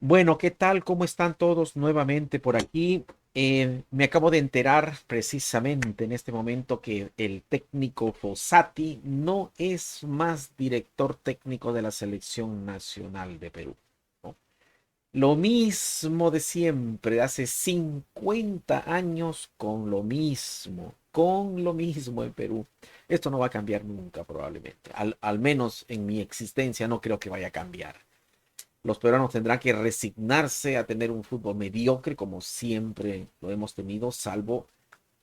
Bueno, ¿qué tal? ¿Cómo están todos nuevamente por aquí? Me acabo de enterar precisamente en este momento que el técnico Fossati no es más director técnico de la Selección Nacional de Perú, ¿no? Lo mismo de siempre, hace 50 años con lo mismo en Perú. Esto no va a cambiar nunca probablemente. Al menos en mi existencia no creo que vaya a cambiar. Los peruanos tendrán que resignarse a tener un fútbol mediocre como siempre lo hemos tenido, salvo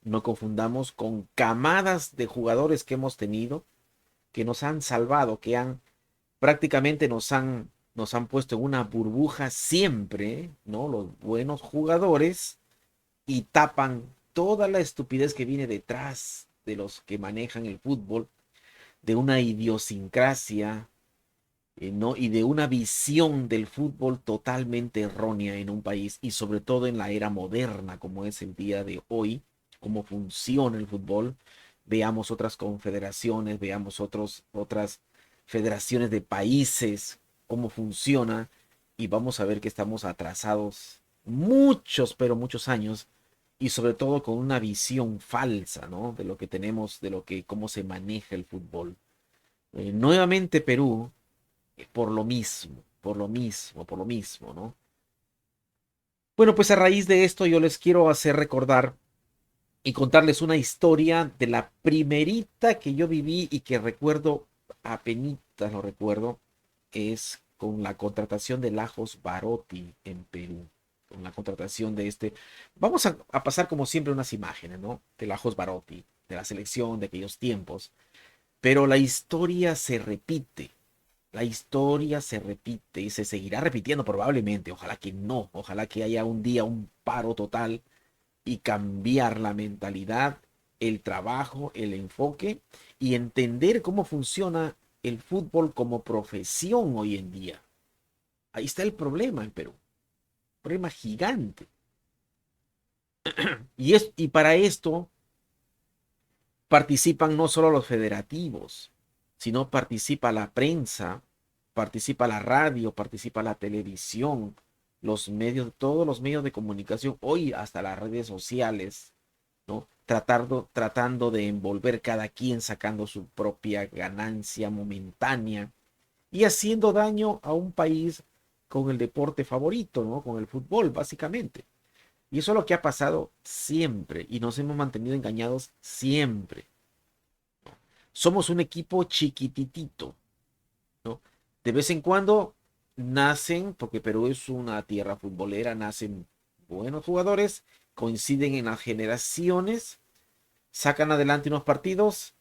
no confundamos con camadas de jugadores que hemos tenido, que nos han salvado, que han prácticamente nos han puesto en una burbuja siempre, ¿no? Los buenos jugadores y tapan toda la estupidez que viene detrás de los que manejan el fútbol, de una idiosincrasia, ¿no? Y de una visión del fútbol totalmente errónea en un país y sobre todo en la era moderna como es el día de hoy, cómo funciona el fútbol. Veamos otras confederaciones, veamos otras federaciones de países, cómo funciona y vamos a ver que estamos atrasados muchos, pero muchos años y sobre todo con una visión falsa, ¿no? De lo que tenemos, de lo que, cómo se maneja el fútbol. Nuevamente Perú por lo mismo, por lo mismo, por lo mismo, ¿no? Bueno, pues a raíz de esto yo les quiero hacer recordar y contarles una historia de la primerita que yo viví y que recuerdo, apenitas lo recuerdo, es con la contratación de Lajos Barotti en Perú. Con la contratación de este. Vamos a pasar como siempre unas imágenes, ¿no? De Lajos Barotti, de la selección de aquellos tiempos. Pero la historia se repite. La historia se repite y se seguirá repitiendo probablemente. Ojalá que no. Ojalá que haya un día un paro total y cambiar la mentalidad, el trabajo, el enfoque y entender cómo funciona el fútbol como profesión hoy en día. Ahí está el problema en Perú. Un problema gigante. Y para esto participan no solo los federativos, sino participa la prensa, participa la radio, participa la televisión, los medios, todos los medios de comunicación, hoy hasta las redes sociales, ¿no? Tratando de envolver cada quien sacando su propia ganancia momentánea y haciendo daño a un país con el deporte favorito, ¿no? Con el fútbol, básicamente. Y eso es lo que ha pasado siempre y nos hemos mantenido engañados siempre. Somos un equipo chiquititito, ¿no? De vez en cuando nacen, porque Perú es una tierra futbolera, nacen buenos jugadores, coinciden en las generaciones, sacan adelante unos partidos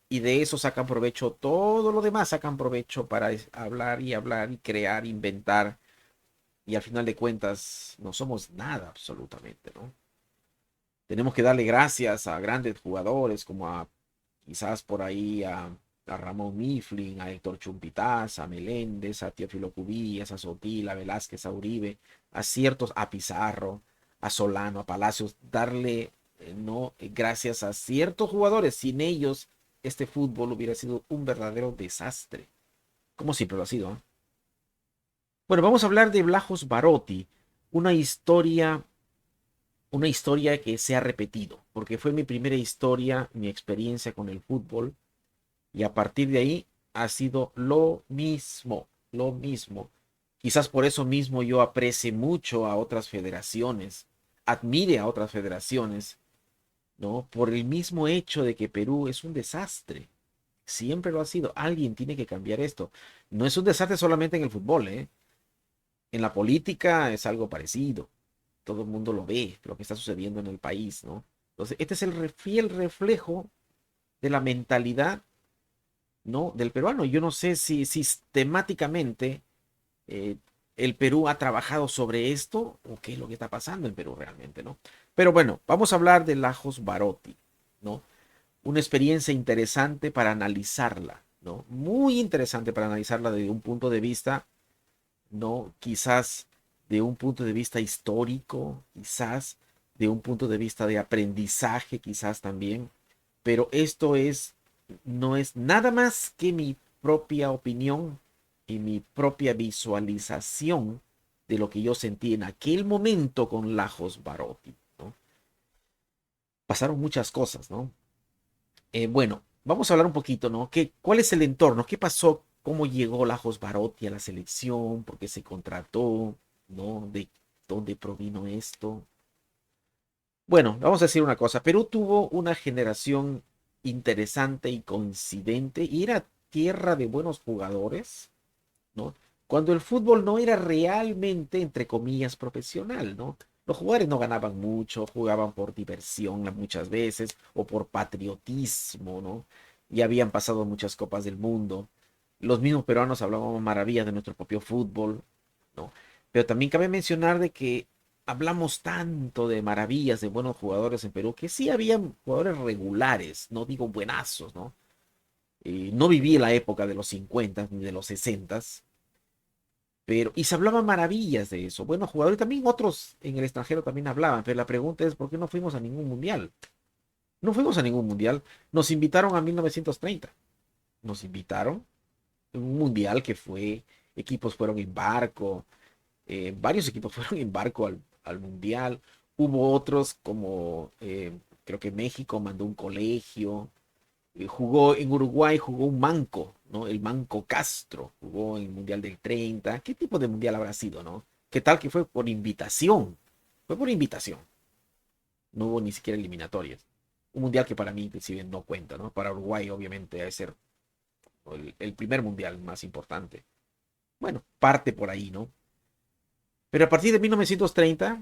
y de eso sacan provecho todo lo demás, sacan provecho para hablar y crear, inventar y al final de cuentas no somos nada absolutamente, ¿no? Tenemos que darle gracias a grandes jugadores como a quizás por ahí a Ramón Mifflin, a Héctor Chumpitaz, a Meléndez, a Teófilo Cubillas, a Sotila, a Velázquez, a Uribe, a ciertos, a Pizarro, a Solano, a Palacios, darle no gracias a ciertos jugadores. Sin ellos, este fútbol hubiera sido un verdadero desastre, como siempre lo ha sido, ¿eh? Bueno, vamos a hablar de Blajos Barotti, una historia una historia que se ha repetido, porque fue mi primera historia, mi experiencia con el fútbol, y a partir de ahí ha sido lo mismo, lo mismo. Quizás por eso mismo yo aprecie mucho a otras federaciones, admire a otras federaciones, ¿no? Por el mismo hecho de que Perú es un desastre. Siempre lo ha sido. Alguien tiene que cambiar esto. No es un desastre solamente en el fútbol, ¿eh? En la política es algo parecido. Todo el mundo lo ve, lo que está sucediendo en el país, ¿no? Entonces, este es el fiel reflejo de la mentalidad, ¿no? Del peruano. Yo no sé si sistemáticamente eh, el Perú ha trabajado sobre esto o qué es lo que está pasando en Perú realmente, ¿no? Pero bueno, vamos a hablar de Lajos Barotti, ¿no? Una experiencia interesante para analizarla, ¿no? Muy interesante para analizarla desde un punto de vista, ¿no? Quizás de un punto de vista histórico, quizás de un punto de vista de aprendizaje, quizás también, pero esto no es nada más que mi propia opinión y mi propia visualización de lo que yo sentí en aquel momento con Lajos Barotti, ¿no? Pasaron muchas cosas, ¿no? Bueno, vamos a hablar un poquito, ¿no? ¿Cuál es el entorno? ¿Qué pasó? ¿Cómo llegó Lajos Barotti a la selección? ¿Por qué se contrató? ¿No? ¿De dónde provino esto? Bueno, vamos a decir una cosa. Perú tuvo una generación interesante y coincidente y era tierra de buenos jugadores, ¿no? Cuando el fútbol no era realmente, entre comillas, profesional, ¿no? Los jugadores no ganaban mucho, jugaban por diversión muchas veces o por patriotismo, ¿no? Ya habían pasado muchas copas del mundo. Los mismos peruanos hablaban maravillas de nuestro propio fútbol, ¿no? Pero también cabe mencionar de que hablamos tanto de maravillas de buenos jugadores en Perú que sí habían jugadores regulares, no digo buenazos, ¿no? No viví la época de los 50 ni de los 60, pero, y se hablaban maravillas de eso. Buenos jugadores, también otros en el extranjero también hablaban, pero la pregunta es, ¿por qué no fuimos a ningún mundial? No fuimos a ningún mundial. Nos invitaron a 1930. Nos invitaron a un mundial que fue, equipos fueron en barco, varios equipos fueron en barco al mundial. Hubo otros como, creo que México mandó un colegio, jugó en Uruguay, jugó un manco, ¿no? El Manco Castro, jugó en el Mundial del 30. ¿Qué tipo de mundial habrá sido, no? ¿Qué tal que fue por invitación? Fue por invitación. No hubo ni siquiera eliminatorias. Un mundial que para mí, inclusive, no cuenta, ¿no? Para Uruguay, obviamente, debe ser el primer mundial más importante. Bueno, parte por ahí, ¿no? Pero a partir de 1930,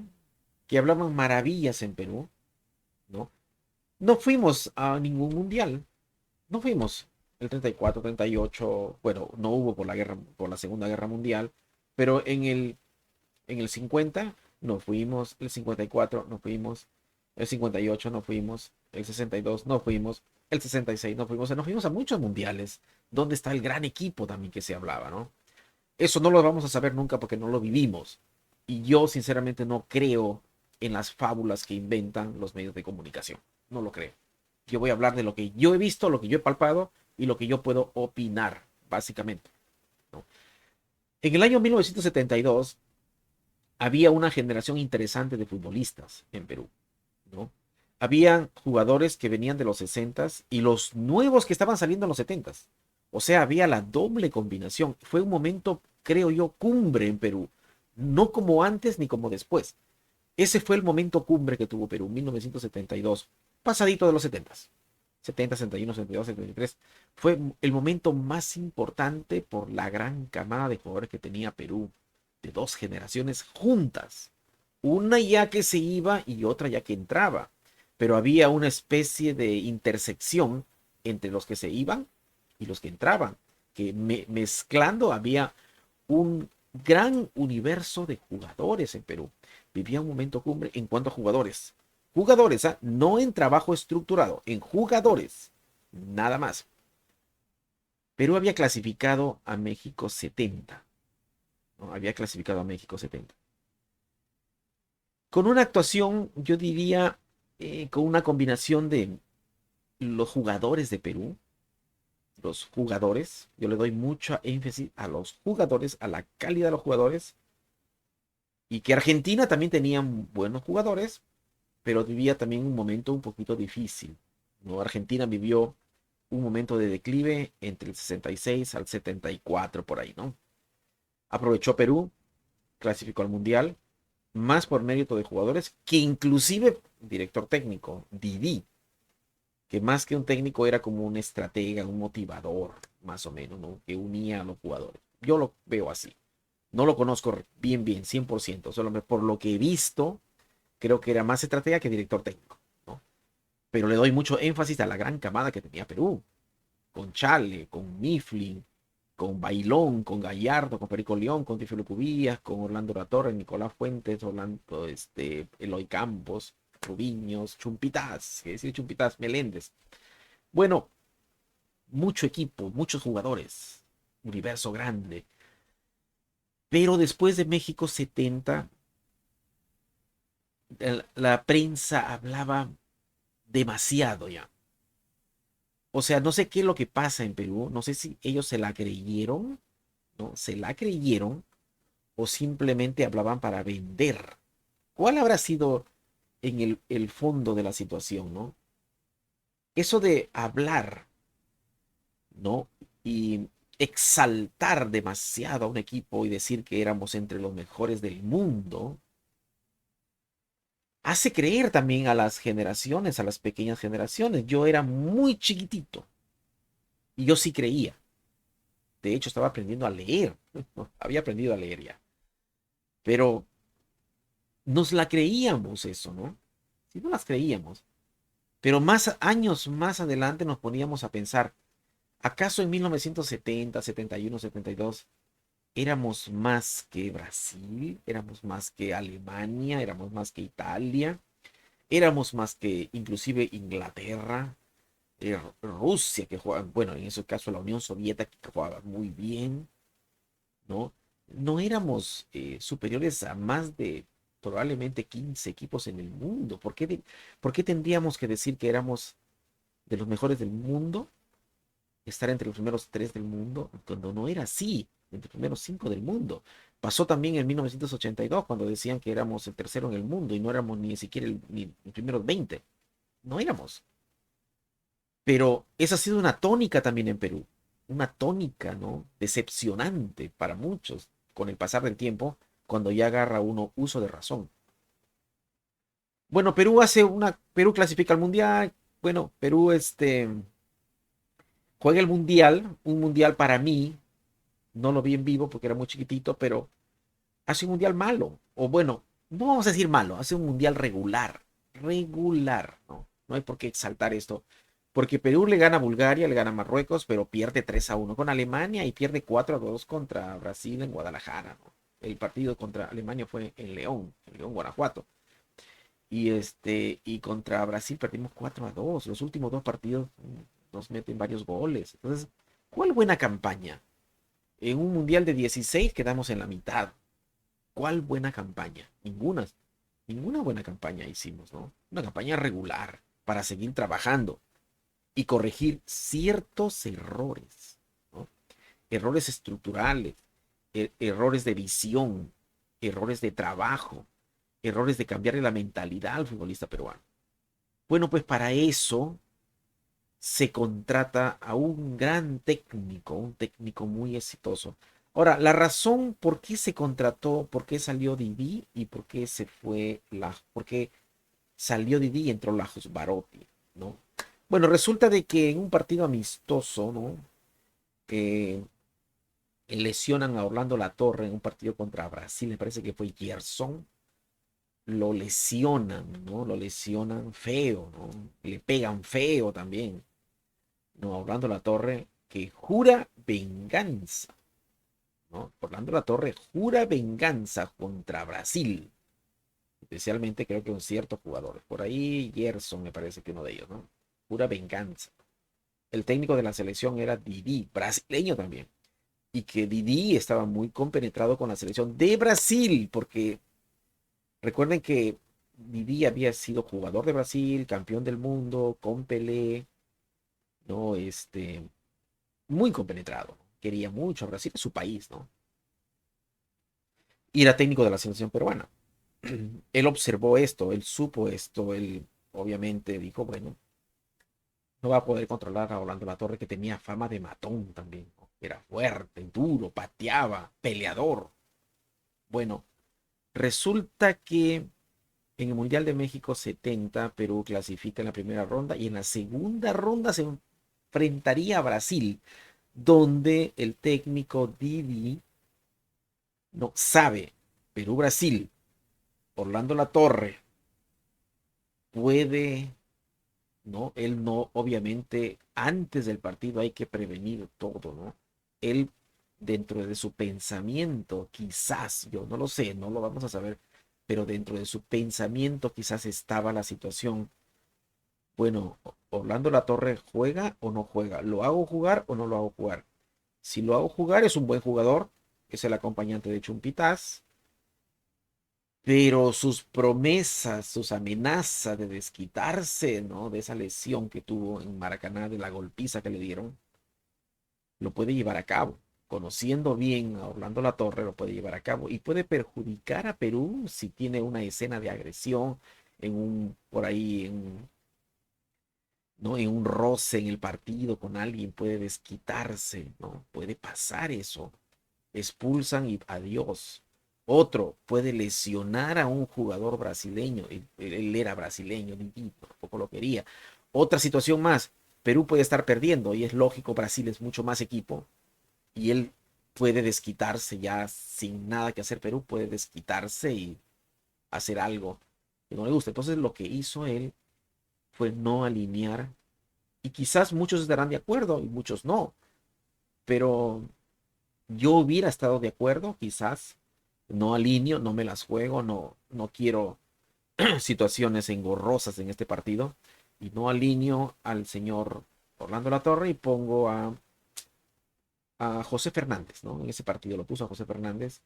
que hablaban maravillas en Perú, ¿no? No fuimos a ningún mundial. No fuimos. El 34, 38, bueno, no hubo por la guerra, por la Segunda Guerra Mundial, pero en el 50 no fuimos, el 54 no fuimos, el 58 no fuimos, el 62 no fuimos, el 66 no fuimos, o sea, no fuimos a muchos mundiales, donde está el gran equipo también que se hablaba, ¿no? Eso no lo vamos a saber nunca porque no lo vivimos. Y yo sinceramente no creo en las fábulas que inventan los medios de comunicación. No lo creo. Yo voy a hablar de lo que yo he visto, lo que yo he palpado y lo que yo puedo opinar, básicamente, ¿no? En el año 1972 había una generación interesante de futbolistas en Perú, ¿no? Habían jugadores que venían de los 60 y los nuevos que estaban saliendo en los 70. O sea, había la doble combinación. Fue un momento, creo yo, cumbre en Perú. No como antes ni como después. Ese fue el momento cumbre que tuvo Perú, 1972, pasadito de los 70. 70, 71, 72, 73. Fue el momento más importante por la gran camada de jugadores que tenía Perú, de dos generaciones juntas. Una ya que se iba y otra ya que entraba. Pero había una especie de intersección entre los que se iban y los que entraban, que mezclando había un gran universo de jugadores en Perú. Vivía un momento cumbre en cuanto a jugadores. Jugadores, ¿ah? No en trabajo estructurado, en jugadores. Nada más. Perú había clasificado a México 70. ¿No? Había clasificado a México 70. Con una actuación, yo diría, con una combinación de los jugadores de Perú, los jugadores, yo le doy mucho énfasis a los jugadores, a la calidad de los jugadores, y que Argentina también tenía buenos jugadores, pero vivía también un momento un poquito difícil, ¿no? Argentina vivió un momento de declive entre el 66 al 74 por ahí, ¿no? Aprovechó Perú, clasificó al Mundial, más por mérito de jugadores que inclusive director técnico, Didi, que más que un técnico era como un estratega, un motivador, más o menos, ¿no? Que unía a los jugadores. Yo lo veo así. No lo conozco bien, 100%, solo por lo que he visto, creo que era más estratega que director técnico, ¿no? Pero le doy mucho énfasis a la gran camada que tenía Perú, con Chale, con Mifflin, con Bailón, con Gallardo, con Perico León, con Tifilo Cubías, con Orlando Latorre, Nicolás Fuentes, Orlando, Eloy Campos, Rubiños, Chumpitas, ¿qué decir Chumpitas? Meléndez. Bueno, mucho equipo, muchos jugadores, universo grande. Pero después de México 70, la prensa hablaba demasiado ya. O sea, no sé qué es lo que pasa en Perú, no sé si ellos se la creyeron, ¿no? Se la creyeron, o simplemente hablaban para vender? ¿Cuál habrá sido en el fondo de la situación, ¿no? Eso de hablar, ¿no? Y exaltar demasiado a un equipo y decir que éramos entre los mejores del mundo, hace creer también a las generaciones, a las pequeñas generaciones. Yo era muy chiquitito y yo sí creía. De hecho, estaba aprendiendo a leer. ¿No? Había aprendido a leer ya. Pero nos la creíamos eso, ¿no? Sí, no las creíamos. Pero más años más adelante nos poníamos a pensar, ¿acaso en 1970, 71, 72 éramos más que Brasil? ¿Éramos más que Alemania? ¿Éramos más que Italia? ¿Éramos más que inclusive Inglaterra? Rusia, que jugaba, bueno, en ese caso la Unión Soviética, que jugaba muy bien, ¿no? No éramos superiores a más de probablemente 15 equipos en el mundo. ¿Por qué tendríamos que decir que éramos de los mejores del mundo? Estar entre los primeros 3 del mundo, cuando no era así, entre los primeros 5 del mundo. Pasó también en 1982, cuando decían que éramos el tercero en el mundo y no éramos ni siquiera ni los primeros 20. No éramos. Pero esa ha sido una tónica también en Perú, una tónica, ¿no? Decepcionante para muchos con el pasar del tiempo, cuando ya agarra uno uso de razón. Bueno, Perú clasifica al mundial. Bueno, Perú juega el mundial, un mundial para mí, no lo vi en vivo porque era muy chiquitito, pero hace un mundial malo. O bueno, no vamos a decir malo, hace un mundial regular. Regular, ¿no? No hay por qué exaltar esto. Porque Perú le gana a Bulgaria, le gana a Marruecos, pero pierde 3-1 con Alemania y pierde 4-2 contra Brasil en Guadalajara, ¿no? El partido contra Alemania fue en León, Guanajuato. Y contra Brasil perdimos 4-2. Los últimos dos partidos nos meten varios goles. Entonces, ¿cuál buena campaña? En un mundial de 16 quedamos en la mitad. ¿Cuál buena campaña? Ninguna. Ninguna buena campaña hicimos, ¿no? Una campaña regular para seguir trabajando y corregir ciertos errores, ¿no? Errores estructurales, errores de visión, errores de trabajo, errores de cambiarle la mentalidad al futbolista peruano. Bueno, pues para eso se contrata a un técnico muy exitoso. Ahora, la razón por qué se contrató, por qué salió Didi y por qué por qué salió Didi y entró Lajos Barotti, ¿no? Bueno, resulta de que en un partido amistoso, ¿no? Eh, lesionan a Orlando La Torre en un partido contra Brasil, me parece que fue Gerson, lo lesionan, ¿no? Lo lesionan feo, ¿no? Le pegan feo también, ¿no? Orlando La Torre que jura venganza, ¿no? Orlando La Torre jura venganza contra Brasil, especialmente creo que un cierto jugador, por ahí Gerson me parece que uno de ellos, ¿no? Jura venganza. El técnico de la selección era Didi, brasileño también, y que Didi estaba muy compenetrado con la selección de Brasil, porque recuerden que Didi había sido jugador de Brasil, campeón del mundo, con Pelé, ¿no? Muy compenetrado, quería mucho a Brasil, es su país, ¿no? Y era técnico de la selección peruana. Él observó esto, él supo esto, él obviamente dijo, bueno, no va a poder controlar a Orlando La Torre, que tenía fama de matón también, ¿no? Era fuerte, duro, pateaba, peleador. Bueno, resulta que en el Mundial de México 70, Perú clasifica en la primera ronda y en la segunda ronda se enfrentaría a Brasil, donde el técnico Didi no sabe, Perú-Brasil, Orlando La Torre puede, ¿no? Él no, obviamente, antes del partido hay que prevenir todo, ¿no? Él, dentro de su pensamiento, quizás, yo no lo sé, no lo vamos a saber, pero dentro de su pensamiento quizás estaba la situación, bueno, Orlando La Torre juega o no juega, ¿lo hago jugar o no lo hago jugar? Si lo hago jugar es un buen jugador, es el acompañante de Chumpitaz, pero sus promesas, sus amenazas de desquitarse, ¿no? De esa lesión que tuvo en Maracaná, de la golpiza que le dieron, lo puede llevar a cabo. conociendo bien a Orlando Latorre, lo puede llevar a cabo y puede perjudicar a Perú si tiene una escena de agresión por ahí, ¿no? En un roce en el partido con alguien, puede desquitarse, ¿no? Puede pasar eso. Expulsan y adiós. Otro puede lesionar a un jugador brasileño. Él era brasileño, tampoco lo quería. Otra situación más, Perú puede estar perdiendo y es lógico, Brasil es mucho más equipo y él puede desquitarse ya sin nada que hacer. Perú puede desquitarse y hacer algo que no le gusta. Entonces lo que hizo él fue no alinear y quizás muchos estarán de acuerdo y muchos no, pero yo hubiera estado de acuerdo, quizás no alineo, no me las juego, no quiero situaciones engorrosas en este partido y no alineo al señor Orlando Latorre y pongo a José Fernández, ¿no? En ese partido lo puso a José Fernández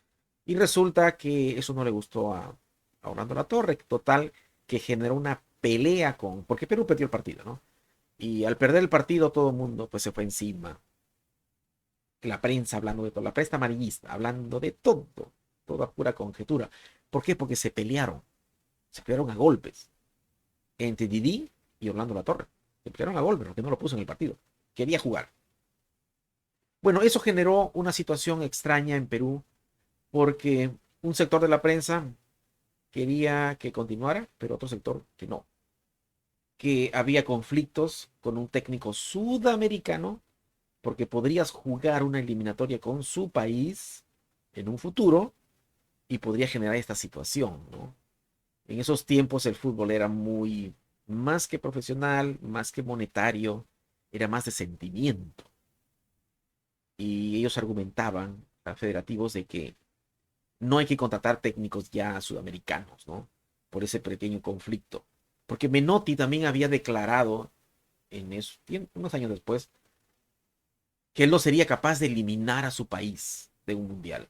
y resulta que eso no le gustó a Orlando Latorre, total que generó una pelea porque Perú perdió el partido, ¿no? Y al perder el partido todo el mundo pues se fue encima, la prensa hablando de todo, la prensa amarillista hablando de todo, toda pura conjetura. ¿Por qué? Porque se pelearon a golpes entre Didi y Orlando Latorre. Se pelearon a golpes porque no lo puso en el partido. Quería jugar. Bueno, eso generó una situación extraña en Perú porque un sector de la prensa quería que continuara, pero otro sector que no. Que había conflictos con un técnico sudamericano porque podrías jugar una eliminatoria con su país en un futuro y podría generar esta situación, ¿no? En esos tiempos el fútbol era muy más que profesional, más que monetario, era más de sentimiento. Y ellos argumentaban a federativos de que no hay que contratar técnicos ya sudamericanos, ¿no? Por ese pequeño conflicto. Porque Menotti también había declarado unos años después que él no sería capaz de eliminar a su país de un mundial.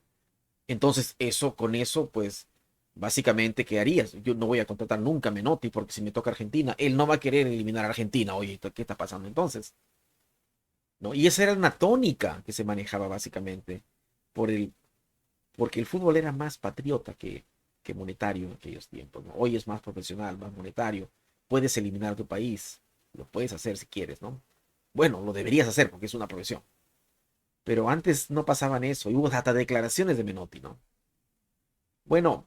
Entonces, con eso, pues, básicamente, ¿qué harías? Yo no voy a contratar nunca a Menotti porque si me toca Argentina, él no va a querer eliminar a Argentina. Oye, ¿qué está pasando entonces? ¿No? Y esa era una tónica que se manejaba básicamente por porque el fútbol era más patriota que monetario en aquellos tiempos, ¿no? Hoy es más profesional, más monetario. Puedes eliminar a tu país, lo puedes hacer si quieres, ¿no? Bueno, lo deberías hacer porque es una profesión. Pero antes no pasaban eso, y hubo hasta declaraciones de Menotti, ¿no? Bueno,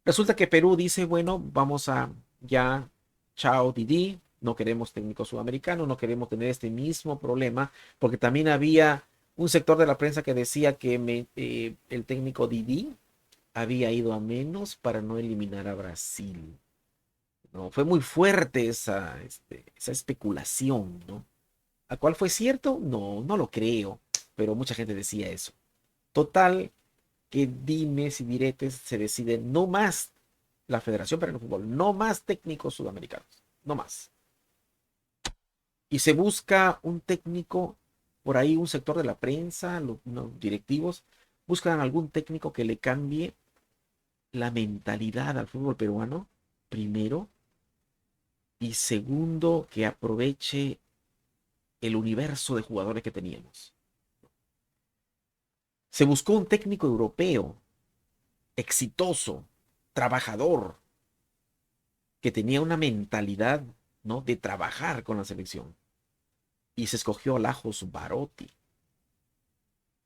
resulta que Perú dice, bueno, vamos a ya, chao Didi, no queremos técnico sudamericano, no queremos tener este mismo problema, porque también había un sector de la prensa que decía que el técnico Didi había ido a menos para no eliminar a Brasil. ¿No? Fue muy fuerte esa especulación, ¿no? ¿A cuál fue cierto? No, no lo creo, pero mucha gente decía eso. Total, que dimes y diretes se decide no más la Federación Peruana de Fútbol, no más técnicos sudamericanos, no más. Y se busca un técnico, por ahí un sector de la prensa, los directivos, buscan algún técnico que le cambie la mentalidad al fútbol peruano, primero, y segundo, que aproveche el universo de jugadores que teníamos. Se buscó un técnico europeo, exitoso, trabajador, que tenía una mentalidad, ¿no? De trabajar con la selección. Y se escogió a Lajos Barotti.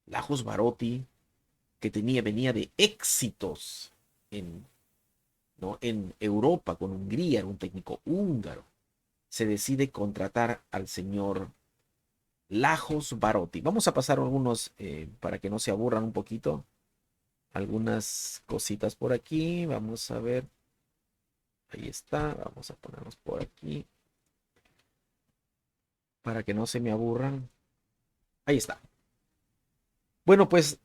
Lajos Barotti, que venía de éxitos en, ¿no? En Europa con Hungría, era un técnico húngaro. Se decide contratar al señor Lajos Barotti. Vamos a pasar algunos, para que no se aburran un poquito, algunas cositas por aquí. Vamos a ver. Ahí está. Vamos a ponernos por aquí para que no se me aburran. Ahí está. Bueno, pues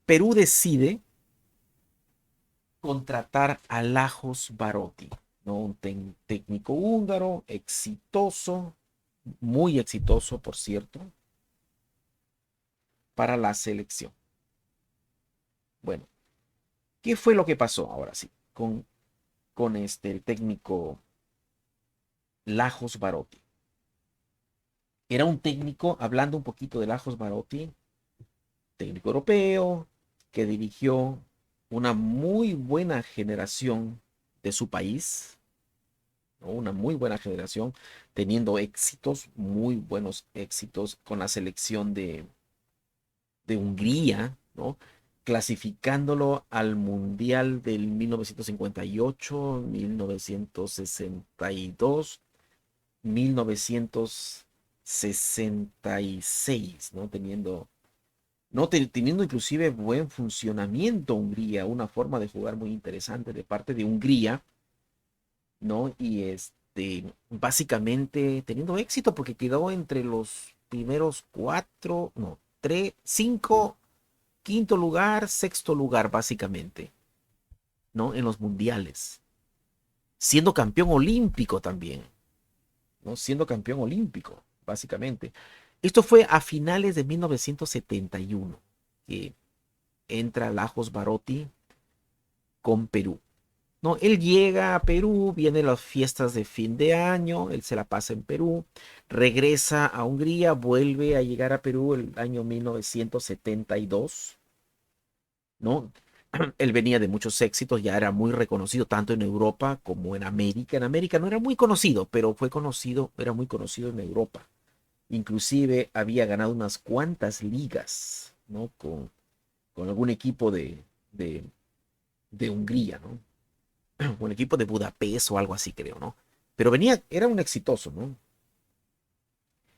Perú decide contratar a Lajos Barotti, ¿no? Un técnico húngaro, exitoso, muy exitoso, por cierto, para la selección. Bueno, ¿qué fue lo que pasó ahora sí con el técnico Lajos Barotti? Era un técnico, hablando un poquito de Lajos Barotti, técnico europeo que dirigió una muy buena generación de su país, ¿no? Una muy buena generación, teniendo éxitos, muy buenos éxitos con la selección de Hungría, ¿no? Clasificándolo al Mundial del 1958, 1962, 1966, ¿no? Teniendo inclusive buen funcionamiento Hungría, una forma de jugar muy interesante de parte de Hungría, ¿no? Y básicamente teniendo éxito porque quedó entre los primeros cuatro, no, tres, cinco, quinto lugar, sexto lugar, básicamente, ¿no? En los mundiales. Siendo campeón olímpico también, ¿no? Siendo campeón olímpico, básicamente. Esto fue a finales de 1971, que entra Lajos Barotti con Perú. No, él llega a Perú, vienen las fiestas de fin de año, él se la pasa en Perú, regresa a Hungría, vuelve a llegar a Perú el año 1972, ¿no? Él venía de muchos éxitos, ya era muy reconocido tanto en Europa como en América. En América no era muy conocido, pero fue conocido, era muy conocido en Europa. Inclusive había ganado unas cuantas ligas, ¿no? Con algún equipo de Hungría, ¿no? Con el equipo de Budapest o algo así, creo, ¿no? Pero era un exitoso, ¿no?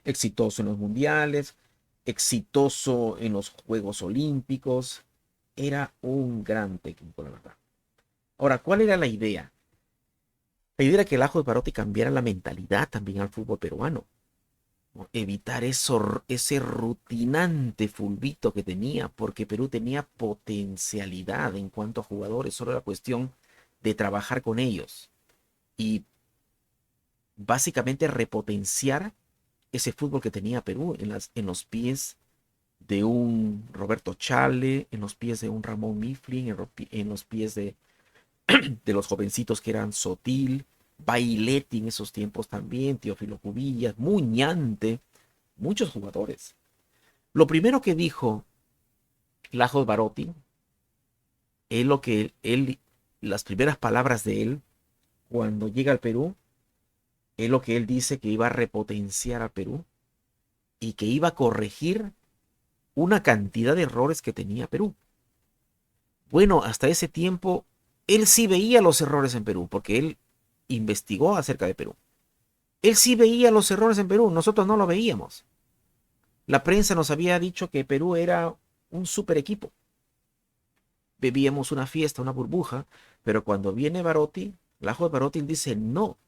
Exitoso en los mundiales, exitoso en los Juegos Olímpicos. Era un gran técnico, la verdad. Ahora, ¿cuál era la idea? La idea era que el Ajo de Barotti cambiara la mentalidad también al fútbol peruano, ¿no? Evitar ese rutinante fulbito que tenía, porque Perú tenía potencialidad en cuanto a jugadores, solo era cuestión de trabajar con ellos y básicamente repotenciar ese fútbol que tenía Perú en los pies de un Roberto Chale, en los pies de un Ramón Mifflin, en los pies de los jovencitos que eran Sotil, Bailetti en esos tiempos también, Teófilo Cubillas, Muñante, muchos jugadores. Lo primero que dijo Lajos Barotti es lo que las primeras palabras de él cuando llega al Perú, es lo que él dice que iba a repotenciar a Perú y que iba a corregir una cantidad de errores que tenía Perú. Bueno, hasta ese tiempo él sí veía los errores en Perú, porque él investigó acerca de Perú. Él sí veía los errores en Perú, nosotros no lo veíamos. La prensa nos había dicho que Perú era un super equipo. Bebíamos una fiesta, una burbuja, pero cuando viene Barotti, Lajo de Barotti dice, no,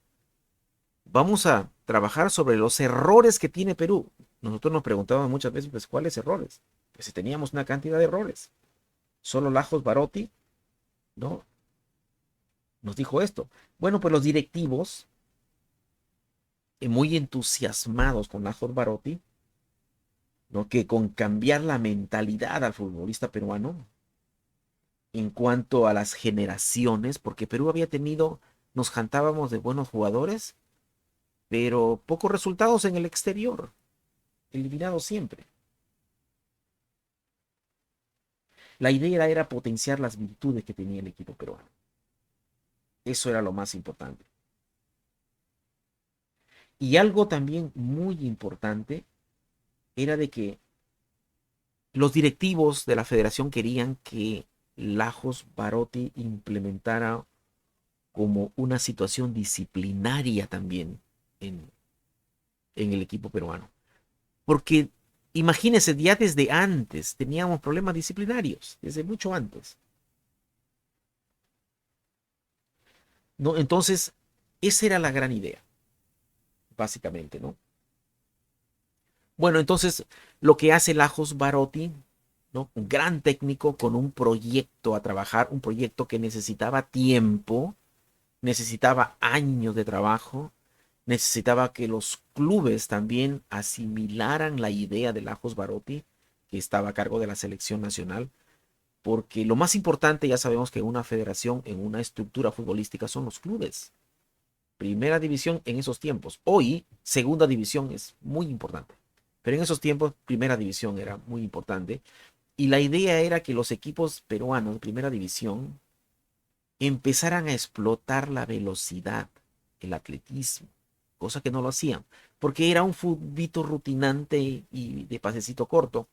vamos a trabajar sobre los errores que tiene Perú. Nosotros nos preguntábamos muchas veces, pues, ¿cuáles errores? Pues si teníamos una cantidad de errores. Solo Lajos Barotti, ¿no? Nos dijo esto. Bueno, pues los directivos, muy entusiasmados con Lajos Barotti, ¿no? Que con cambiar la mentalidad al futbolista peruano en cuanto a las generaciones, porque Perú había tenido, nos jantábamos de buenos jugadores, pero pocos resultados en el exterior, eliminados siempre. La idea era potenciar las virtudes que tenía el equipo peruano. Eso era lo más importante. Y algo también muy importante era de que los directivos de la federación querían que Lajos Barotti implementara como una situación disciplinaria también en, en el equipo peruano. Porque imagínense, ya desde antes teníamos problemas disciplinarios, desde mucho antes, ¿no? Entonces, esa era la gran idea, básicamente, ¿no? Bueno, entonces, lo que hace Lajos Barotti, ¿no? Un gran técnico con un proyecto a trabajar, un proyecto que necesitaba tiempo, necesitaba años de trabajo, necesitaba que los clubes también asimilaran la idea de Lajos Barotti, que estaba a cargo de la selección nacional, porque lo más importante, ya sabemos que en una federación, en una estructura futbolística, son los clubes. Primera división en esos tiempos. Hoy, segunda división es muy importante. Pero en esos tiempos, primera división era muy importante. Y la idea era que los equipos peruanos de primera división empezaran a explotar la velocidad, el atletismo, cosa que no lo hacían, porque era un futbito rutinante y de pasecito corto,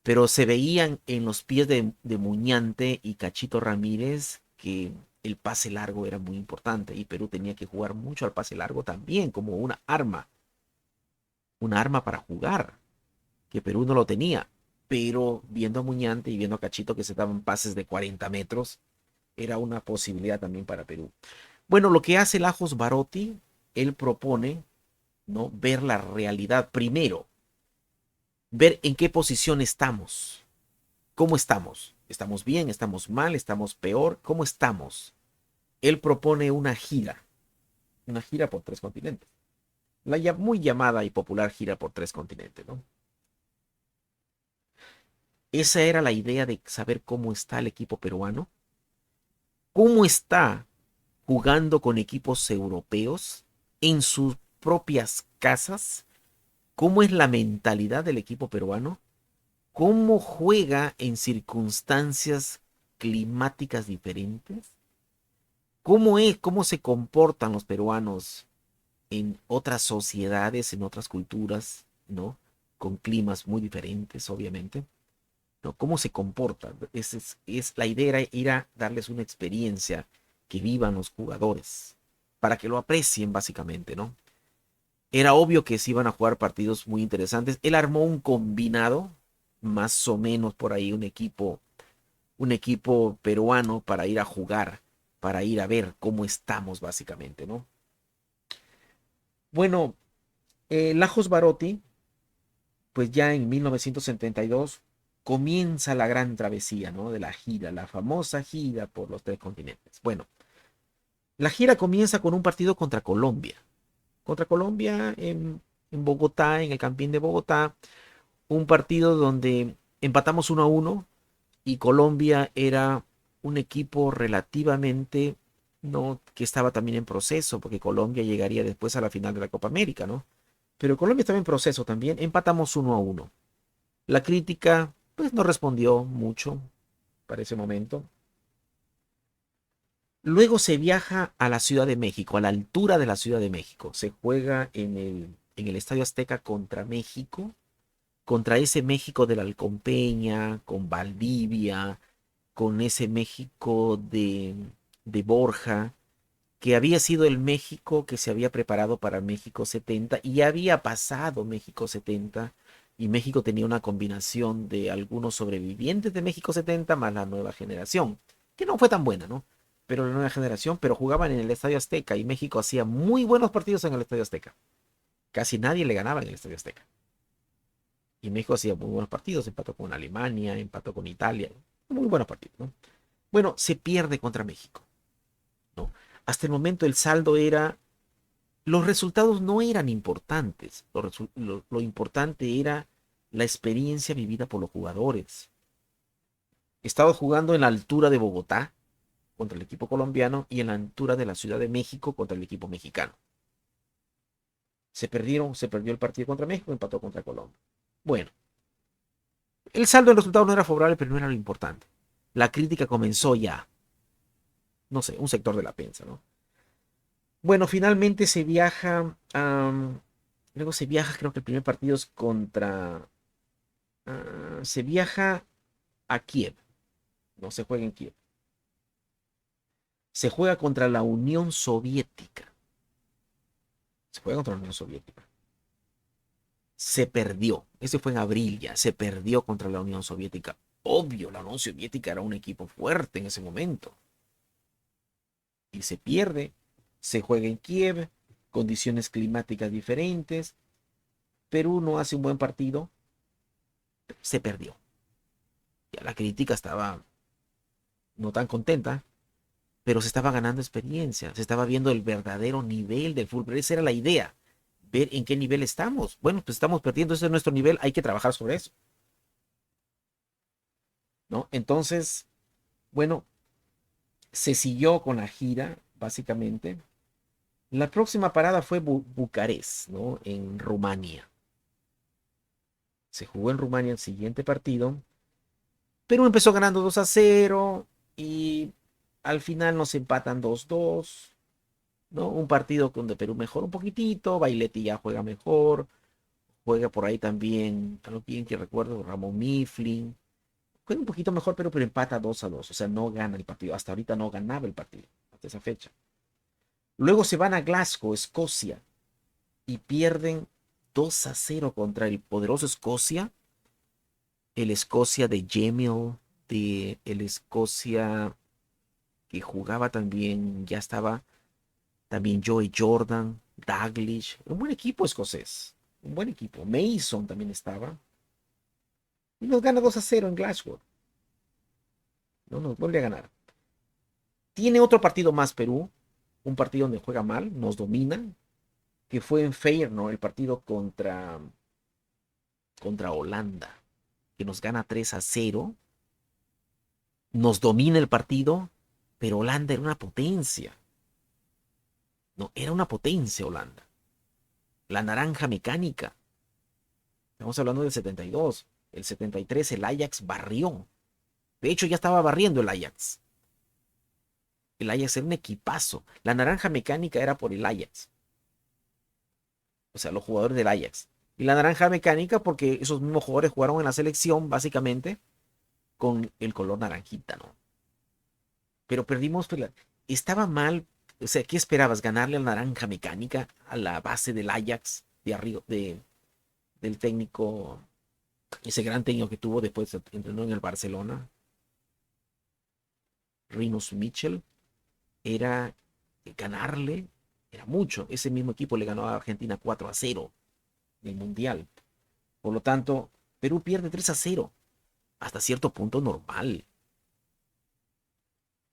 pero se veían en los pies de Muñante y Cachito Ramírez que el pase largo era muy importante y Perú tenía que jugar mucho al pase largo también como una arma para jugar, que Perú no lo tenía, pero viendo a Muñante y viendo a Cachito que se daban pases de 40 metros, era una posibilidad también para Perú. Bueno, lo que hace Lajos Barotti, él propone, ¿no? Ver la realidad primero, ver en qué posición estamos, cómo estamos. ¿Estamos bien? ¿Estamos mal? ¿Estamos peor? ¿Cómo estamos? Él propone una gira por 3 continentes. La ya muy llamada y popular gira por 3 continentes, ¿no? Esa era la idea de saber cómo está el equipo peruano, cómo está jugando con equipos europeos en sus propias casas, cómo es la mentalidad del equipo peruano, cómo juega en circunstancias climáticas diferentes, cómo se comportan los peruanos en otras sociedades, en otras culturas, ¿no? Con climas muy diferentes, obviamente, ¿no? Cómo se comportan. La idea era ir a darles una experiencia que vivan los jugadores, para que lo aprecien básicamente, ¿no? Era obvio que se iban a jugar partidos muy interesantes. Él armó un combinado, más o menos por ahí un equipo peruano para ir a jugar, para ir a ver cómo estamos básicamente, ¿no? Bueno, Lajos Barotti, pues ya en 1972 comienza la gran travesía, ¿no? De la gira, la famosa gira por los 3 continentes. Bueno, la gira comienza con un partido contra Colombia en Bogotá, en el Campín de Bogotá, un partido donde empatamos 1-1 y Colombia era un equipo relativamente, no, que estaba también en proceso, porque Colombia llegaría después a la final de la Copa América, ¿no? Pero Colombia estaba en proceso también, empatamos 1-1. La crítica, pues no respondió mucho para ese momento. Luego se viaja a la Ciudad de México, a la altura de la Ciudad de México. Se juega en el Estadio Azteca contra México, contra ese México de la Alcompeña, con Valdivia, con ese México de Borja, que había sido el México que se había preparado para México 70 y ya había pasado México 70 y México tenía una combinación de algunos sobrevivientes de México 70 más la nueva generación, que no fue tan buena, ¿no? Pero la nueva generación, pero jugaban en el Estadio Azteca y México hacía muy buenos partidos en el Estadio Azteca. Casi nadie le ganaba en el Estadio Azteca. Y México hacía muy buenos partidos, empató con Alemania, empató con Italia, muy buenos partidos, ¿no? Bueno, se pierde contra México, ¿no? Hasta el momento el saldo era, los resultados no eran importantes, lo importante era la experiencia vivida por los jugadores. Estaba jugando en la altura de Bogotá contra el equipo colombiano y en la altura de la Ciudad de México contra el equipo mexicano. Se perdió el partido contra México, empató contra Colombia. Bueno, el saldo del resultado no era favorable, pero no era lo importante. La crítica comenzó ya, no sé, un sector de la prensa, ¿no? Bueno, finalmente se viaja, luego se viaja, creo que el primer partido es se viaja a Kiev, no se juega en Kiev, se juega contra la Unión Soviética, se juega contra la Unión Soviética, se perdió, ese fue en abril ya, se perdió contra la Unión Soviética, obvio, la Unión Soviética era un equipo fuerte en ese momento, y se pierde, se juega en Kiev, condiciones climáticas diferentes, Perú no hace un buen partido, se perdió. Ya la crítica estaba no tan contenta, pero se estaba ganando experiencia, se estaba viendo el verdadero nivel del fútbol. Esa era la idea, ver en qué nivel estamos. Bueno, pues estamos perdiendo, ese es nuestro nivel, hay que trabajar sobre eso, ¿no? Entonces, bueno, se siguió con la gira, básicamente. La próxima parada fue Bucarest, ¿no? En Rumania. Se jugó en Rumania el siguiente partido Perú empezó ganando 2-0 y al final nos empatan 2-2, ¿no? Un partido donde Perú mejora un poquitito, Bailetti ya juega mejor, juega por ahí también, alguien que recuerdo, Ramón Mifflin, juega un poquito mejor, pero empata 2-2, o sea, no gana el partido, hasta ahorita no ganaba el partido, hasta esa fecha. Luego se van a Glasgow, Escocia, y pierden 2-0 contra el poderoso Escocia, el Escocia de Jamil, el Escocia que jugaba también, ya estaba también Joey Jordan, Daglish, un buen equipo escocés, un buen equipo. Mason también estaba. Y nos gana 2-0 en Glasgow. No nos vuelve a ganar. Tiene otro partido más Perú, un partido donde juega mal, nos dominan, que fue en Feyenoord, el partido contra Holanda, que nos gana 3-0. Nos domina el partido, pero Holanda era una potencia. No, era una potencia Holanda. La naranja mecánica. Estamos hablando del 72. El 73 el Ajax barrió. De hecho, ya estaba barriendo el Ajax. El Ajax era un equipazo. La naranja mecánica era por el Ajax. O sea, los jugadores del Ajax. Y la naranja mecánica porque esos mismos jugadores jugaron en la selección, básicamente, con el color naranjita, ¿no? Pero perdimos. Estaba mal. O sea, ¿qué esperabas? ¿Ganarle a la naranja mecánica a la base del Ajax de arriba, del técnico, ese gran técnico que tuvo después, entrenó en el Barcelona, Rinus Michel? Era ganarle, era mucho. Ese mismo equipo le ganó a Argentina 4-0 en el Mundial. Por lo tanto, Perú pierde 3-0. Hasta cierto punto normal,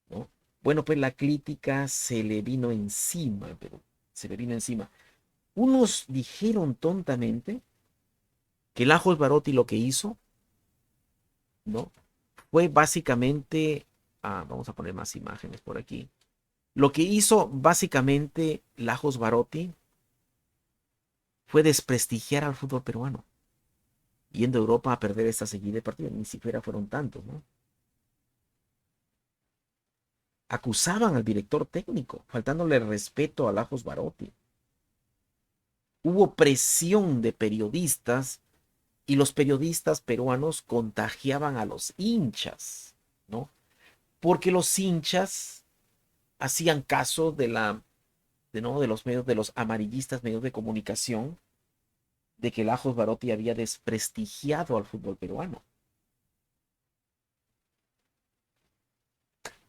¿no? Bueno, pues la crítica se le vino encima, pero se le vino encima. Unos dijeron tontamente que Lajos Barotti lo que hizo, ¿no? Fue básicamente, vamos a poner más imágenes por aquí. Lo que hizo básicamente Lajos Barotti fue desprestigiar al fútbol peruano, yendo a Europa a perder esta seguida de partidos. Ni siquiera fueron tantos, ¿no? Acusaban al director técnico, faltándole el respeto a Lajos Barotti. Hubo presión de periodistas y los periodistas peruanos contagiaban a los hinchas, ¿no? Porque los hinchas hacían caso ¿no? de los medios, de los amarillistas, medios de comunicación, de que Lajos Barotti había desprestigiado al fútbol peruano.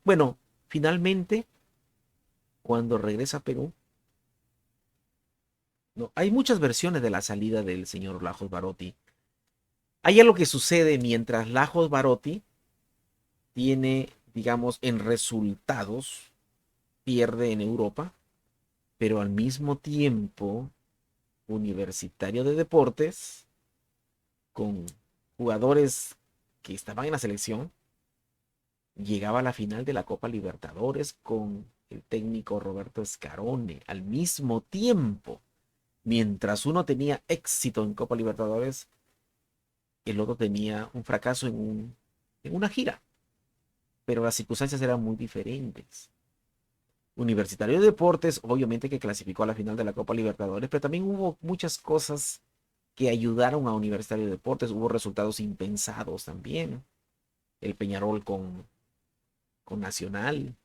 Bueno, finalmente, cuando regresa a Perú, no, hay muchas versiones de la salida del señor Lajos Barotti. Hay algo que sucede mientras Lajos Barotti tiene, digamos, en resultados, pierde en Europa, pero al mismo tiempo, Universitario de Deportes, con jugadores que estaban en la selección, llegaba a la final de la Copa Libertadores con el técnico Roberto Scarone al mismo tiempo. Mientras uno tenía éxito en Copa Libertadores, el otro tenía un fracaso en una gira, pero las circunstancias eran muy diferentes. Universitario de Deportes, obviamente que clasificó a la final de la Copa Libertadores, pero también hubo muchas cosas que ayudaron a Universitario de Deportes, hubo resultados impensados también. El Peñarol con Nacional,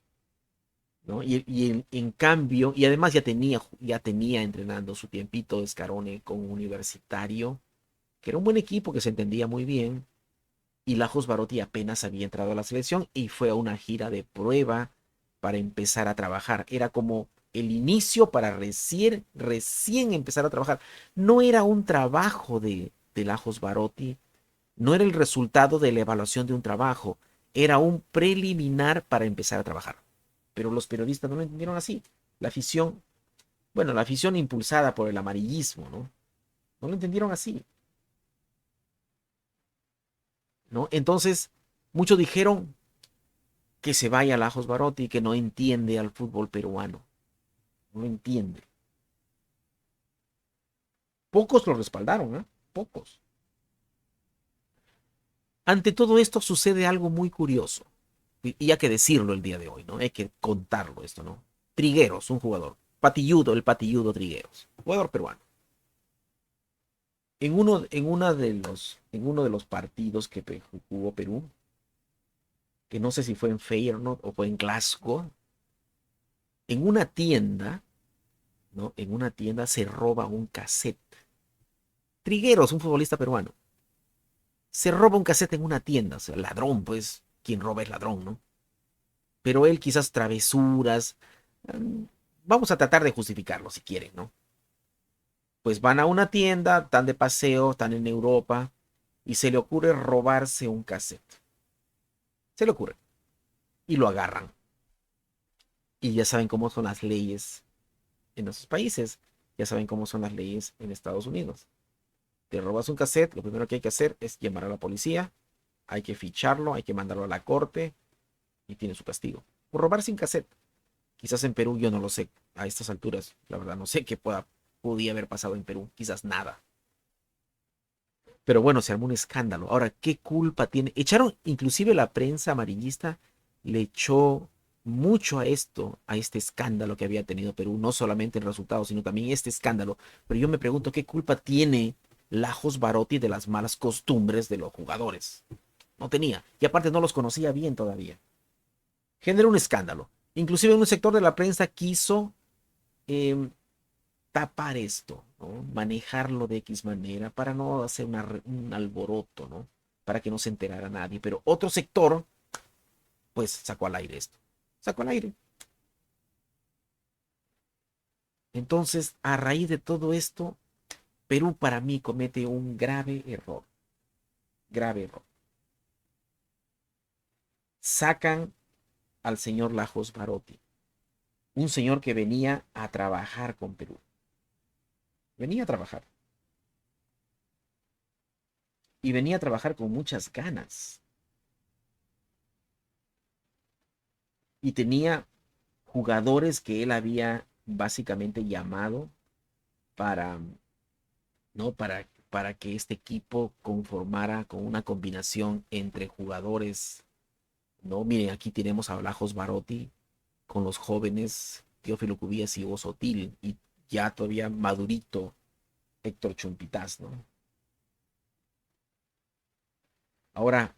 ¿no? Y en cambio, y además ya tenía entrenando su tiempito de Escarone con Universitario, que era un buen equipo que se entendía muy bien, y Lajos Barotti apenas había entrado a la selección y fue a una gira de prueba para empezar a trabajar. Era como el inicio para recién empezar a trabajar. No era un trabajo de Lajos Barotti, no era el resultado de la evaluación de un trabajo, era un preliminar para empezar a trabajar. Pero los periodistas no lo entendieron así. La afición, bueno, la afición impulsada por el amarillismo, ¿no? No lo entendieron así, ¿no? Entonces, muchos dijeron que se vaya a Lajos Barotti, que no entiende al fútbol peruano. No lo entiende. Pocos lo respaldaron, ¿eh? Pocos. Ante todo esto sucede algo muy curioso. Y hay que decirlo el día de hoy, ¿no? Hay que contarlo esto, ¿no? Trigueros, un jugador. Patilludo, el patilludo Trigueros. Jugador peruano. En uno de los partidos que jugó Perú, que no sé si fue en Feyenoord o fue en Glasgow, en una tienda, ¿no? En una tienda se roba un cassette. Trigueros, un futbolista peruano. Se roba un cassette en una tienda. O sea, ladrón, pues, quien roba es ladrón, ¿no? Pero él quizás travesuras. mm, Vamos a tratar de justificarlo si quieren, ¿no? Pues van a una tienda, están de paseo, están en Europa y se le ocurre robarse un cassette. Se le ocurre y lo agarran. Y ya saben cómo son las leyes en esos países. Ya saben cómo son las leyes en Estados Unidos. Te robas un cassette, lo primero que hay que hacer es llamar a la policía, hay que ficharlo, hay que mandarlo a la corte y tiene su castigo. Por robarse un cassette. Quizás en Perú yo no lo sé a estas alturas. La verdad no sé qué podía haber pasado en Perú. Quizás nada. Pero bueno, se armó un escándalo. Ahora, ¿qué culpa tiene? Echaron, inclusive la prensa amarillista le echó mucho a esto, a este escándalo que había tenido Perú, no solamente el resultado, sino también este escándalo. Pero yo me pregunto, ¿qué culpa tiene Lajos Barotti de las malas costumbres de los jugadores? No tenía. Y aparte no los conocía bien todavía. Generó un escándalo. Inclusive un sector de la prensa quiso eh, tapar esto, ¿no? Manejarlo de X manera para no hacer un alboroto, ¿no? Para que no se enterara nadie. Pero otro sector, pues sacó al aire esto. Sacó al aire. Entonces, a raíz de todo esto, Perú para mí comete un grave error. Grave error. Sacan al señor Lajos Barotti, un señor que venía a trabajar con Perú. Venía a trabajar. Y venía a trabajar con muchas ganas. Y tenía jugadores que él había básicamente llamado para, ¿no? Para que este equipo conformara con una combinación entre jugadores, ¿no? Miren, aquí tenemos a Blajos Barotti con los jóvenes Teófilo Cubías y Hugo Sotil, y ya todavía madurito Héctor Chumpitaz, ¿no? Ahora,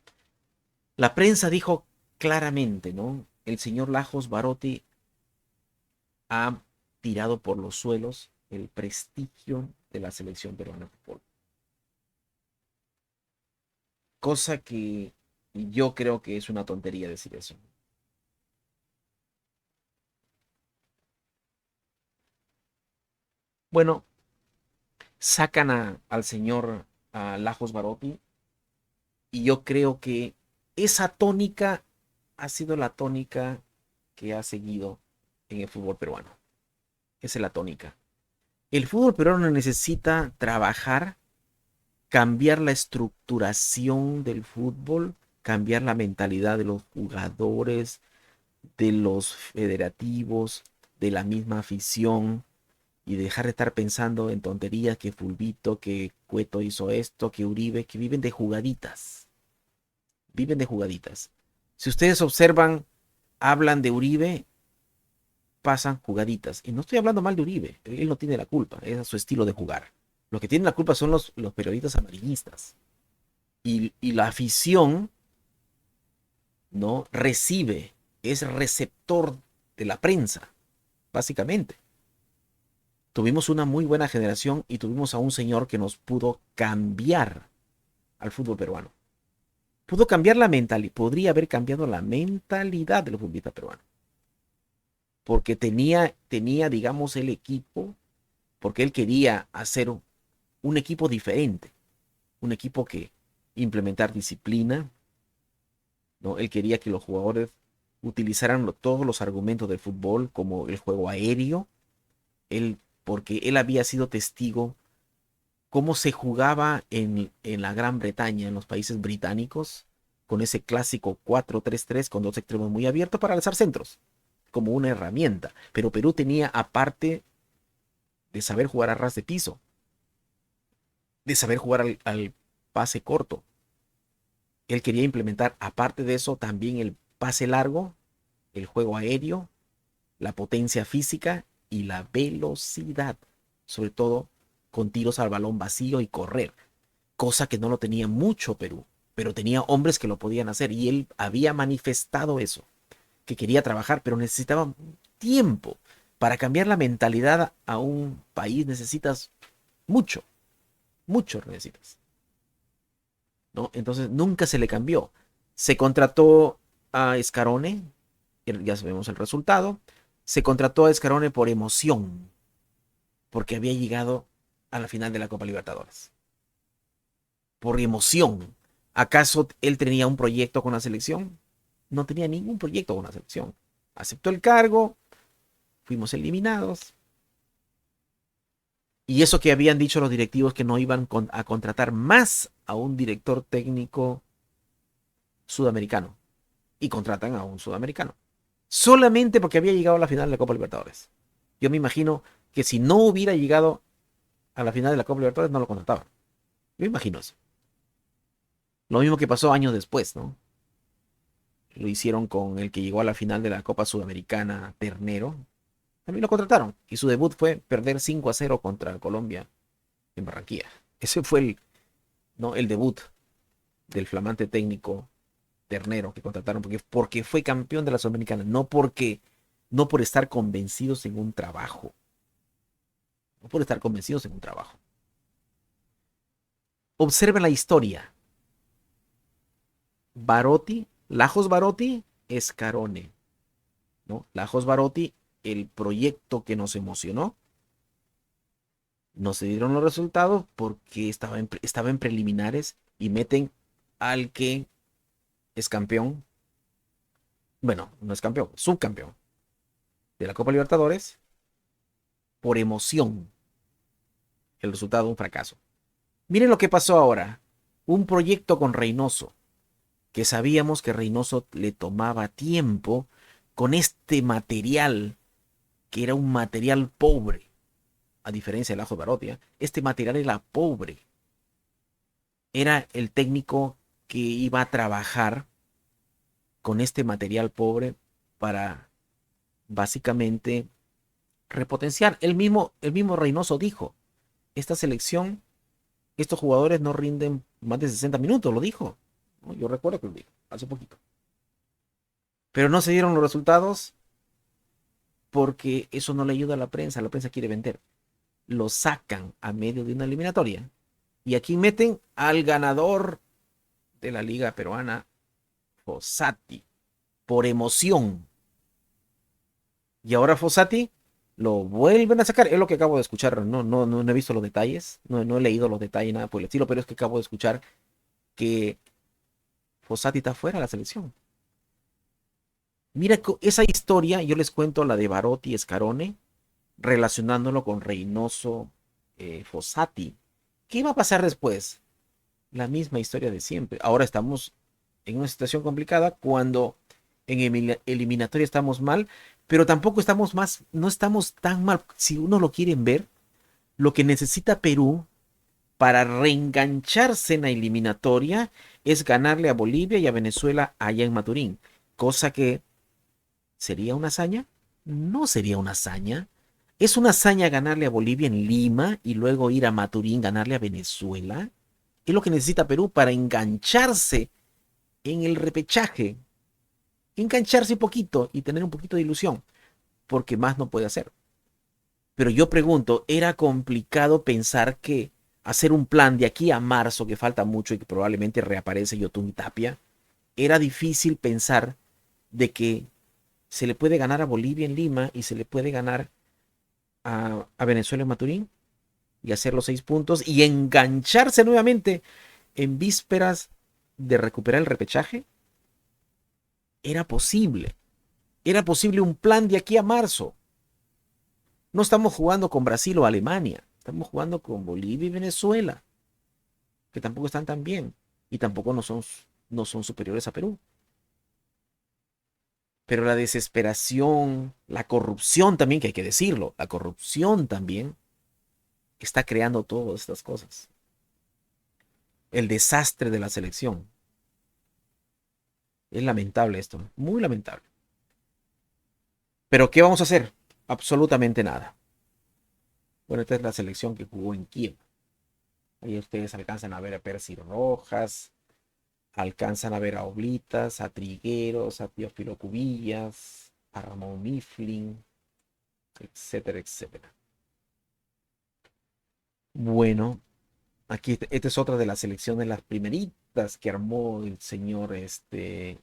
la prensa dijo claramente, ¿no? El señor Lajos Barotti ha tirado por los suelos el prestigio de la selección peruana de fútbol. Cosa que yo creo que es una tontería decir eso. Bueno, sacan al señor a Lajos Barotti y yo creo que esa tónica ha sido la tónica que ha seguido en el fútbol peruano. Esa es la tónica. El fútbol peruano necesita trabajar, cambiar la estructuración del fútbol, cambiar la mentalidad de los jugadores, de los federativos, de la misma afición, y dejar de estar pensando en tonterías que Fulvito, que Cueto hizo esto, que Uribe, que viven de jugaditas. Viven de jugaditas. Si ustedes observan, hablan de Uribe, pasan jugaditas. Y no estoy hablando mal de Uribe, él no tiene la culpa, es su estilo de jugar. Los que tienen la culpa son los periodistas amarillistas. Y la afición, ¿no? Recibe, es receptor de la prensa, básicamente. Tuvimos una muy buena generación y tuvimos a un señor que nos pudo cambiar al fútbol peruano. Pudo cambiar la mentalidad, podría haber cambiado la mentalidad del futbolista peruano. Porque digamos, el equipo, porque él quería hacer un equipo diferente, un equipo que implementar disciplina, ¿no? Él quería que los jugadores utilizaran todos los argumentos del fútbol, como el juego aéreo, porque él había sido testigo cómo se jugaba en la Gran Bretaña, en los países británicos, con ese clásico 4-3-3 con dos extremos muy abiertos para alzar centros, como una herramienta. Pero Perú tenía, aparte de saber jugar a ras de piso, de saber jugar al pase corto, Él quería implementar, aparte de eso, también el pase largo, el juego aéreo, la potencia física y la velocidad, sobre todo con tiros al balón vacío y correr, cosa que no lo tenía mucho Perú, pero tenía hombres que lo podían hacer y él había manifestado eso, que quería trabajar, pero necesitaba tiempo. Para cambiar la mentalidad a un país necesitas mucho, mucho necesitas, ¿no? Entonces nunca se le cambió. Se contrató a Scarone, ya sabemos el resultado. Se contrató a Scarone por emoción, porque había llegado a la final de la Copa Libertadores. Por emoción. ¿Acaso él tenía un proyecto con la selección? No tenía ningún proyecto con la selección. Aceptó el cargo, fuimos eliminados. Y eso que habían dicho los directivos que no iban a contratar más a un director técnico sudamericano. Y contratan a un sudamericano. Solamente porque había llegado a la final de la Copa Libertadores. Yo me imagino que si no hubiera llegado a la final de la Copa Libertadores, no lo contrataban. Yo me imagino eso. Lo mismo que pasó años después, ¿no? Lo hicieron con el que llegó a la final de la Copa Sudamericana, Ternero. También lo contrataron. Y su debut fue perder 5-0 contra Colombia en Barranquilla. Ese fue ¿no? el debut del flamante técnico Ternero que contrataron porque fue campeón de la Sudamericana, no por estar convencidos en un trabajo. No por estar convencidos en un trabajo. Observen la historia. Barotti, Lajos Barotti, Scarone, ¿no? Lajos Barotti, el proyecto que nos emocionó, no se dieron los resultados porque estaba en preliminares y meten al que es campeón, bueno, no es campeón, subcampeón de la Copa Libertadores por emoción. El resultado, un fracaso. Miren lo que pasó ahora. Un proyecto con Reynoso, que sabíamos que Reynoso le tomaba tiempo con este material, que era un material pobre, a diferencia del Ajo Barotia, este material era pobre. Era el técnico que iba a trabajar con este material pobre para básicamente repotenciar. El mismo Reynoso dijo, esta selección, estos jugadores no rinden más de 60 minutos, lo dijo. ¿No? Yo recuerdo que lo dijo, hace poquito. Pero no se dieron los resultados porque eso no le ayuda a la prensa quiere vender. Lo sacan a medio de una eliminatoria. Y aquí meten al ganador de la liga peruana, Fossati, por emoción. Y ahora Fossati lo vuelven a sacar. Es lo que acabo de escuchar. No he visto los detalles. No he leído los detalles, nada por el estilo. Pero es que acabo de escuchar que Fossati está fuera de la selección. Mira esa historia, yo les cuento la de Barotti y Scarone, relacionándolo con Reynoso, Fossati. ¿Qué va a pasar después? La misma historia de siempre. Ahora estamos en una situación complicada cuando en eliminatoria estamos mal, pero tampoco estamos no estamos tan mal. Si uno lo quieren ver, lo que necesita Perú para reengancharse en la eliminatoria es ganarle a Bolivia y a Venezuela allá en Maturín, cosa que sería una hazaña. No sería una hazaña. Es una hazaña ganarle a Bolivia en Lima y luego ir a Maturín ganarle a Venezuela. Es lo que necesita Perú para engancharse en el repechaje, engancharse un poquito y tener un poquito de ilusión, porque más no puede hacer. Pero yo pregunto, ¿era complicado pensar que hacer un plan de aquí a marzo, que falta mucho y que probablemente reaparece Yotun y Tapia, era difícil pensar de que se le puede ganar a Bolivia en Lima y se le puede ganar a Venezuela en Maturín y hacer los 6 puntos y engancharse nuevamente en vísperas de recuperar el repechaje? Era posible. Era posible un plan de aquí a marzo. No estamos jugando con Brasil o Alemania. Estamos jugando con Bolivia y Venezuela, que tampoco están tan bien y tampoco no son superiores a Perú. Pero la desesperación, la corrupción también, que hay que decirlo, la corrupción también está creando todas estas cosas. El desastre de la selección. Es lamentable esto, muy lamentable. Pero ¿qué vamos a hacer? Absolutamente nada. Bueno, esta es la selección que jugó en Kiev. Ahí ustedes alcanzan a ver a Percy Rojas, alcanzan a ver a Oblitas, a Trigueros, a Teófilo Cubillas, a Ramón Mifflin, etcétera, etcétera. Bueno, aquí esta es otra de las selecciones, las primeritas que armó el señor este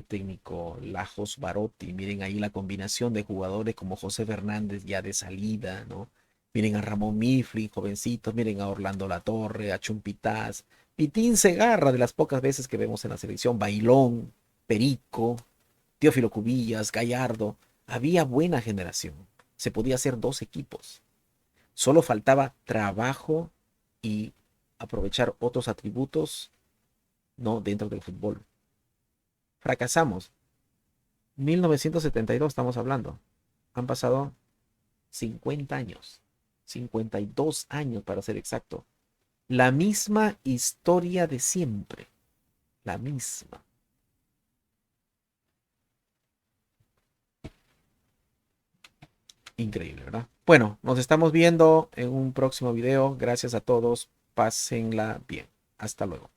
técnico Lajos Barotti. Miren ahí la combinación de jugadores como José Fernández ya de salida, ¿no? Miren a Ramón Mifflin, jovencitos, miren a Orlando Latorre, a Chumpitaz, Pitín Segarra, de las pocas veces que vemos en la selección, Bailón, Perico, Teófilo Cubillas, Gallardo. Había buena generación. Se podía hacer dos equipos. Solo faltaba trabajo y aprovechar otros atributos, ¿no? Dentro del fútbol. Fracasamos. 1972 estamos hablando. Han pasado 50 años. 52 años para ser exacto. La misma historia de siempre. La misma. Increíble, ¿verdad? Bueno, nos estamos viendo en un próximo video. Gracias a todos. Pásenla bien. Hasta luego.